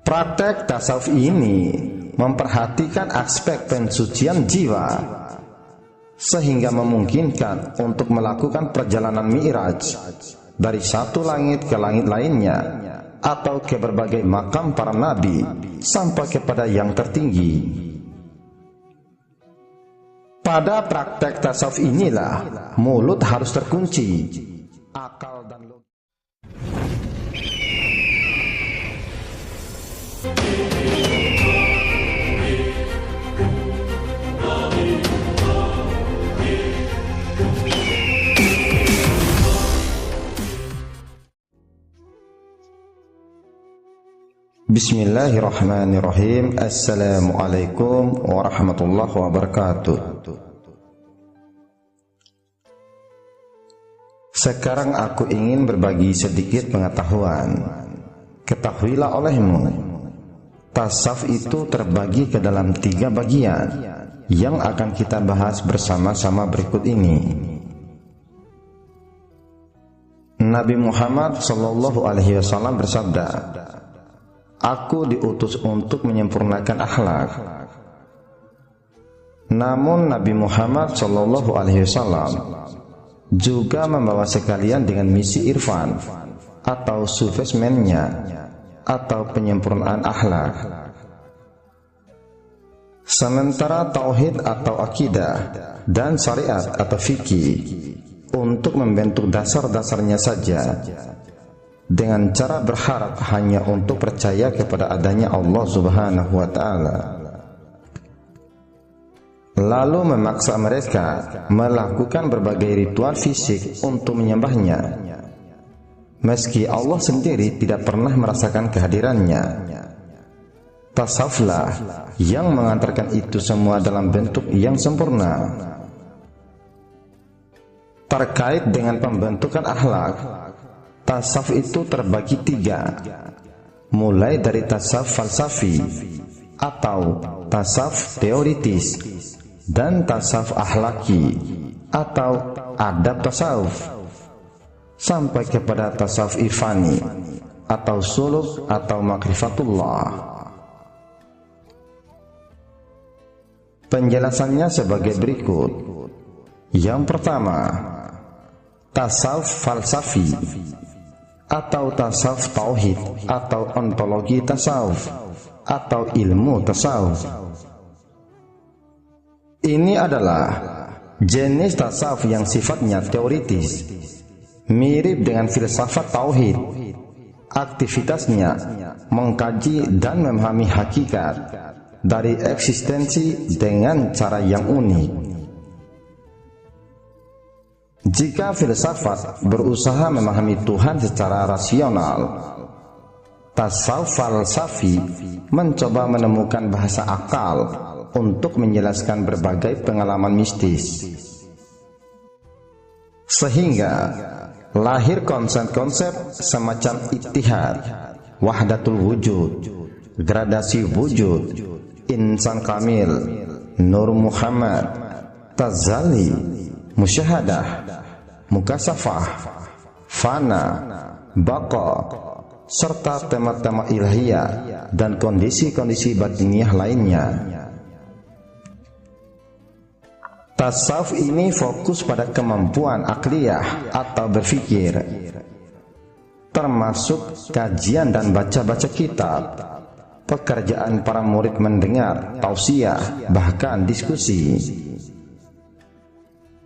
Praktek tasawuf ini memperhatikan aspek pensucian jiwa sehingga memungkinkan untuk melakukan perjalanan mi'raj dari satu langit ke langit lainnya atau ke berbagai makam para nabi sampai kepada yang tertinggi. Pada praktek tasawuf inilah mulut harus terkunci, akal dan logika. Bismillahirrahmanirrahim. Assalamualaikum warahmatullahi wabarakatuh. Sekarang aku ingin berbagi sedikit pengetahuan. Ketahuilah olehmu, tasawuf itu terbagi ke dalam 3 bagian yang akan kita bahas bersama-sama berikut ini. Nabi Muhammad SAW bersabda, "Aku diutus untuk menyempurnakan akhlak." Namun Nabi Muhammad SAW juga membawa sekalian dengan misi irfan atau sufismennya atau penyempurnaan akhlak. Sementara tauhid atau akidah dan syariat atau fikih untuk membentuk dasar-dasarnya saja dengan cara berharap hanya untuk percaya kepada adanya Allah Subhanahu wa Ta'ala, lalu memaksa mereka melakukan berbagai ritual fisik untuk menyembahnya, meski Allah sendiri tidak pernah merasakan kehadirannya. Tasawuflah yang mengantarkan itu semua dalam bentuk yang sempurna. Terkait dengan pembentukan akhlak, tasawuf itu terbagi 3, mulai dari tasawuf falsafi atau tasawuf teoritis dan tasawuf akhlaki atau adab tasawuf, sampai kepada tasawuf irfani atau suluk atau makrifatullah. Penjelasannya sebagai berikut. Yang pertama, tasawuf falsafi atau tasawuf tauhid atau ontologi tasawuf atau ilmu tasawuf. Ini adalah jenis tasawuf yang sifatnya teoritis, mirip dengan filsafat tauhid. Aktivitasnya mengkaji dan memahami hakikat dari eksistensi dengan cara yang unik. Jika filsafat berusaha memahami Tuhan secara rasional, tasawuf falsafi mencoba menemukan bahasa akal untuk menjelaskan berbagai pengalaman mistis, sehingga lahir konsep-konsep semacam ittihad, wahdatul wujud, gradasi wujud, insan kamil, Nur Muhammad, tazali, musyahadah, mukasafah, fana, baqa, serta tema-tema ilahiyah dan kondisi-kondisi batiniah lainnya. Tasawuf ini fokus pada kemampuan akliyah atau berpikir, termasuk kajian dan baca-baca kitab, pekerjaan para murid mendengar, tausiah, bahkan diskusi.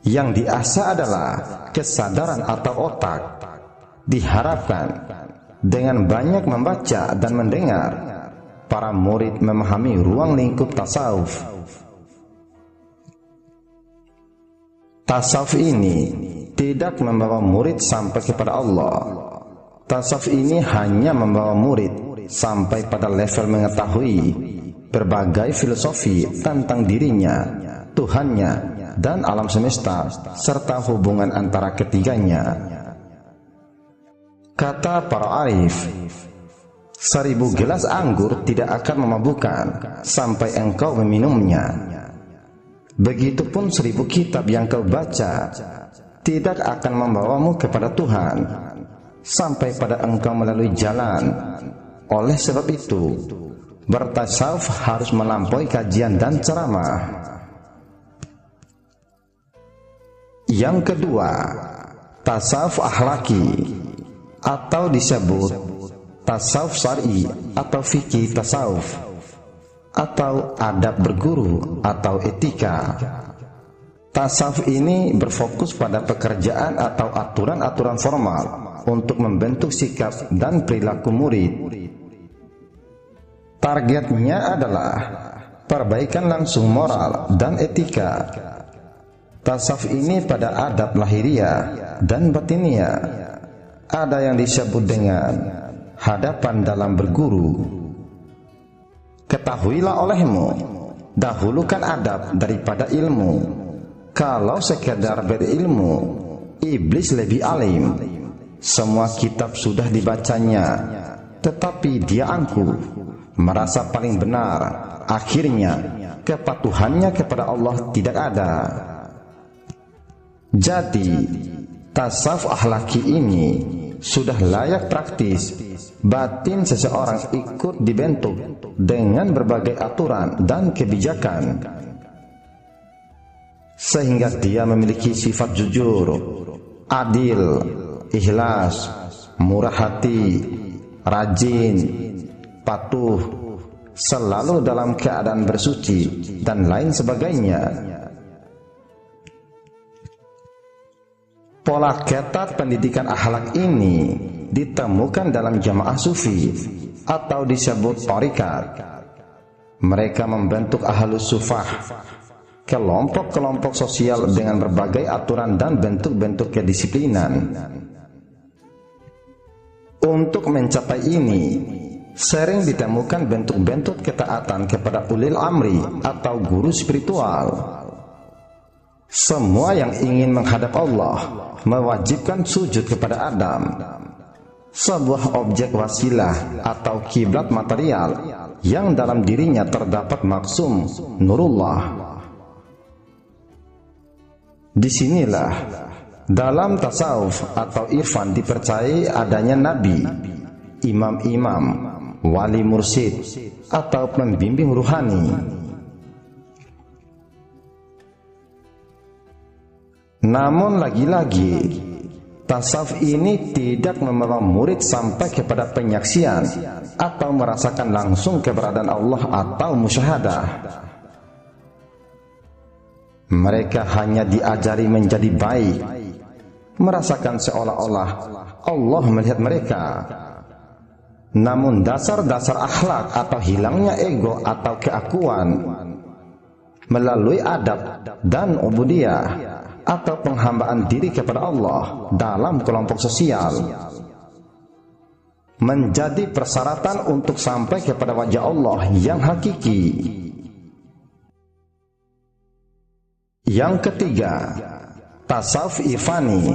Yang diasah adalah kesadaran atau otak. Diharapkan dengan banyak membaca dan mendengar, para murid memahami ruang lingkup tasawuf. Tasawuf ini tidak membawa murid sampai kepada Allah. Tasawuf ini hanya membawa murid sampai pada level mengetahui berbagai filosofi tentang dirinya, Tuhannya, dan alam semesta, serta hubungan antara ketiganya. Kata para arif, 1000 gelas anggur tidak akan memabukkan sampai engkau meminumnya. Begitupun 1000 kitab yang kau baca tidak akan membawamu kepada Tuhan sampai pada engkau melalui jalan Oleh sebab itu, bertasawuf harus melampaui kajian dan ceramah. Yang kedua, tasawuf akhlaki atau disebut tasawuf syar'i atau fikih tasawuf atau adab berguru atau etika. Tasawuf ini berfokus pada pekerjaan atau aturan-aturan formal untuk membentuk sikap dan perilaku murid. Targetnya adalah perbaikan langsung moral dan etika. Tasawuf ini pada adab lahiriah dan batiniah. Ada yang disebut dengan hadapan dalam berguru. Ketahuilah olehmu, dahulukan adab daripada ilmu. Kalau sekedar berilmu, iblis lebih alim. Semua kitab sudah dibacanya, tetapi dia angkuh, merasa paling benar. Akhirnya kepatuhannya kepada Allah tidak ada. Jadi tasawuf akhlaki ini sudah layak praktis. Batin seseorang ikut dibentuk dengan berbagai aturan dan kebijakan, sehingga dia memiliki sifat jujur, adil, ikhlas, murah hati, rajin, patuh, selalu dalam keadaan bersuci, dan lain sebagainya. Pola ketat pendidikan akhlak ini ditemukan dalam jamaah sufi atau disebut thariqat. Mereka membentuk ahlus sufah, kelompok-kelompok sosial dengan berbagai aturan dan bentuk-bentuk kedisiplinan. Untuk mencapai ini, sering ditemukan bentuk-bentuk ketaatan kepada ulil amri atau guru spiritual. Semua yang ingin menghadap Allah mewajibkan sujud kepada Adam, sebuah objek wasilah atau kiblat material yang dalam dirinya terdapat maksum nurullah. Disinilah dalam tasawuf atau irfan dipercayai adanya nabi, imam-imam, wali mursyid atau pembimbing ruhani. Namun lagi-lagi, tasawuf ini tidak membawa murid sampai kepada penyaksian atau merasakan langsung keberadaan Allah atau musyahadah. Mereka hanya diajari menjadi baik, merasakan seolah-olah Allah melihat mereka. Namun dasar-dasar akhlak atau hilangnya ego atau keakuan melalui adab dan ubudiyah atau penghambaan diri kepada Allah dalam kelompok sosial menjadi persyaratan untuk sampai kepada wajah Allah yang hakiki. Yang ketiga, tasawuf irfani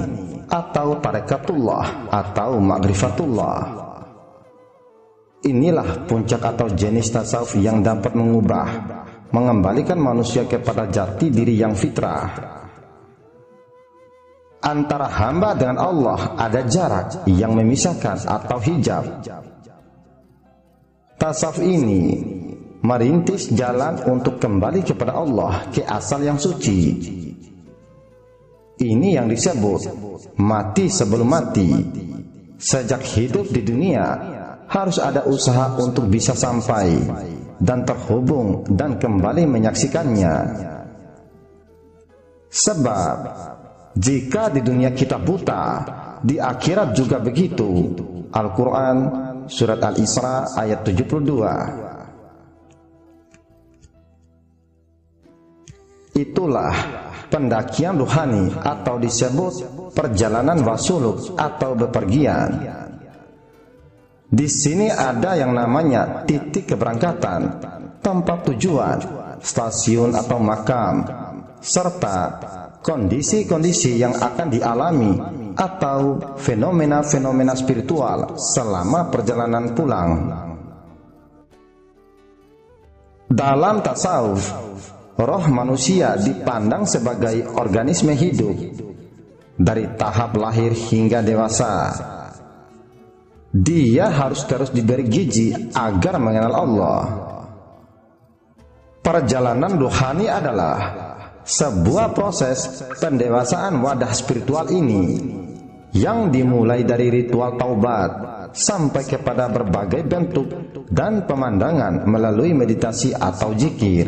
atau tarekatullah atau ma'rifatullah. Inilah puncak atau jenis tasawuf yang dapat mengubah, mengembalikan manusia kepada jati diri yang fitrah. Antara hamba dengan Allah ada jarak yang memisahkan atau hijab. Tasawuf ini merintis jalan untuk kembali kepada Allah, ke asal yang suci. Ini yang disebut mati sebelum mati. Sejak hidup di dunia harus ada usaha untuk bisa sampai dan terhubung dan kembali menyaksikannya. Sebab jika di dunia kita buta, di akhirat juga begitu. Al-Quran Surat Al-Isra ayat 72. Itulah pendakian ruhani atau disebut perjalanan wasuluk atau bepergian. Di sini ada yang namanya titik keberangkatan, tempat tujuan, stasiun atau makam, serta kondisi-kondisi yang akan dialami atau fenomena-fenomena spiritual selama perjalanan pulang. Dalam tasawuf, roh manusia dipandang sebagai organisme hidup dari tahap lahir hingga dewasa. Dia harus terus diberi gizi agar mengenal Allah. Perjalanan rohani adalah sebuah proses pendewasaan wadah spiritual ini yang dimulai dari ritual taubat sampai kepada berbagai bentuk dan pemandangan melalui meditasi atau zikir.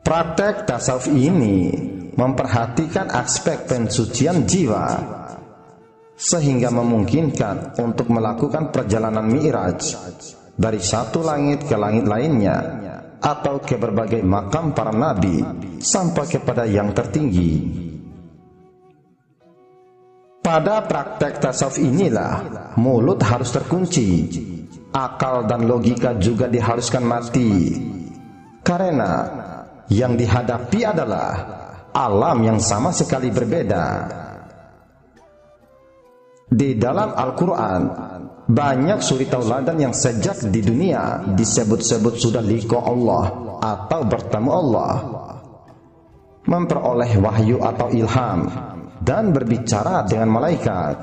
Praktek tasawuf ini memperhatikan aspek pensucian jiwa sehingga memungkinkan untuk melakukan perjalanan mi'raj dari satu langit ke langit lainnya atau ke berbagai makam para nabi sampai kepada yang tertinggi. Pada praktek tasawuf inilah mulut harus terkunci, akal dan logika juga diharuskan mati, karena yang dihadapi adalah alam yang sama sekali berbeda. Di dalam Al-Quran banyak suri tauladan yang sejak di dunia disebut-sebut sudah liqa Allah atau bertemu Allah, memperoleh wahyu atau ilham, dan berbicara dengan malaikat.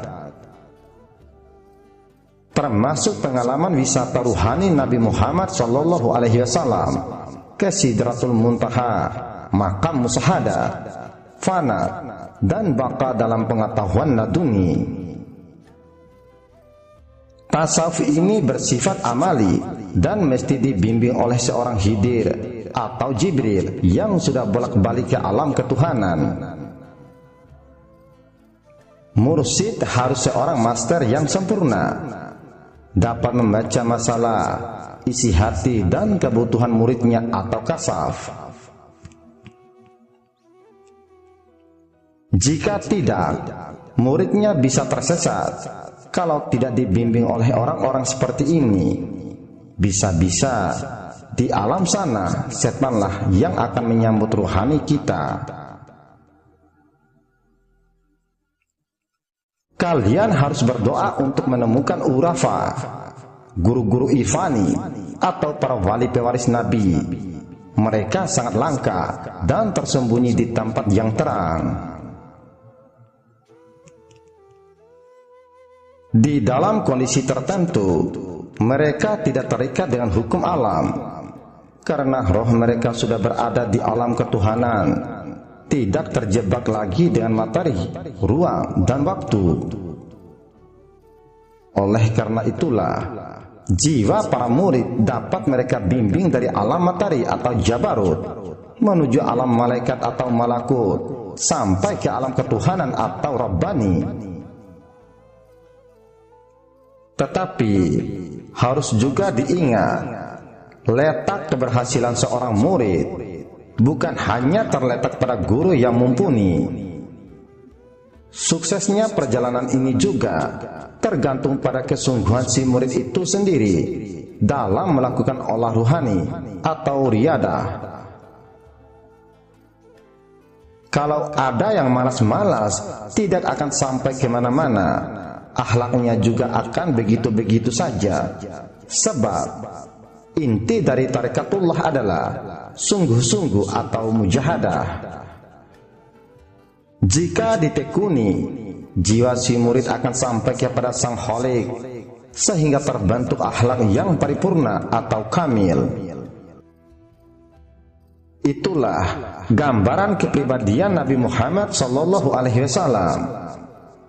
Termasuk pengalaman wisata ruhani Nabi Muhammad SAW ke Sidratul Muntaha, makam musyahadah, fana, dan baqa dalam pengetahuan laduni. Tasawuf ini bersifat amali dan mesti dibimbing oleh seorang Khidir atau Jibril yang sudah bolak-balik ke alam ketuhanan. Mursyid harus seorang master yang sempurna, dapat membaca masalah, isi hati dan kebutuhan muridnya atau kasaf. Jika tidak, muridnya bisa tersesat kalau tidak dibimbing oleh orang-orang seperti ini. Bisa-bisa di alam sana setanlah yang akan menyambut ruhani kita. Kalian harus berdoa untuk menemukan urafa, guru-guru Ifani atau para wali pewaris Nabi. Mereka sangat langka dan tersembunyi di tempat yang terang. Di dalam kondisi tertentu, mereka tidak terikat dengan hukum alam, karena roh mereka sudah berada di alam ketuhanan, tidak terjebak lagi dengan materi, ruang, dan waktu. Oleh karena itulah, jiwa para murid dapat mereka bimbing dari alam materi atau jabarut menuju alam malaikat atau malakut sampai ke alam ketuhanan atau rabbani. Tetapi harus juga diingat, letak keberhasilan seorang murid bukan hanya terletak pada guru yang mumpuni. Suksesnya perjalanan ini juga tergantung pada kesungguhan si murid itu sendiri dalam melakukan olah ruhani atau riyadah. Kalau ada yang malas-malas, tidak akan sampai kemana-mana. Akhlaknya juga akan begitu-begitu saja. Sebab inti dari tarikatullah adalah sungguh-sungguh atau mujahadah. Jika ditekuni, jiwa si murid akan sampai kepada sang Khalik sehingga terbentuk akhlak yang paripurna atau kamil. Itulah gambaran kepribadian Nabi Muhammad SAW.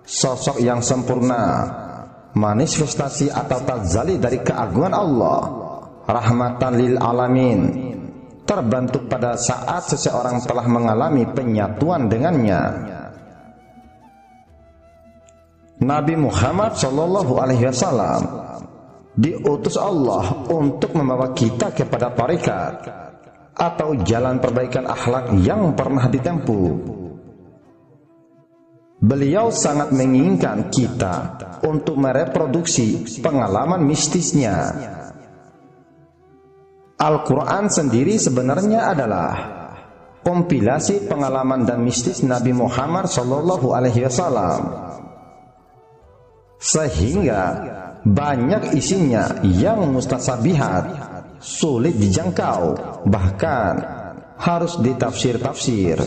Sosok yang sempurna, manifestasi atau tajalli dari keagungan Allah, rahmatan lil alamin, terbentuk pada saat seseorang telah mengalami penyatuan dengannya. Nabi Muhammad SAW diutus Allah untuk membawa kita kepada tarekat atau jalan perbaikan akhlak yang pernah ditempuh. Beliau sangat menginginkan kita untuk mereproduksi pengalaman mistisnya. Al-Quran sendiri sebenarnya adalah kompilasi pengalaman dan mistis Nabi Muhammad SAW, sehingga banyak isinya yang mustasabihat, sulit dijangkau, bahkan harus ditafsir-tafsir.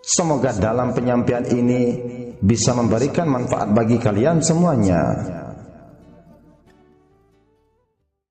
Semoga dalam penyampaian ini bisa memberikan manfaat bagi kalian semuanya.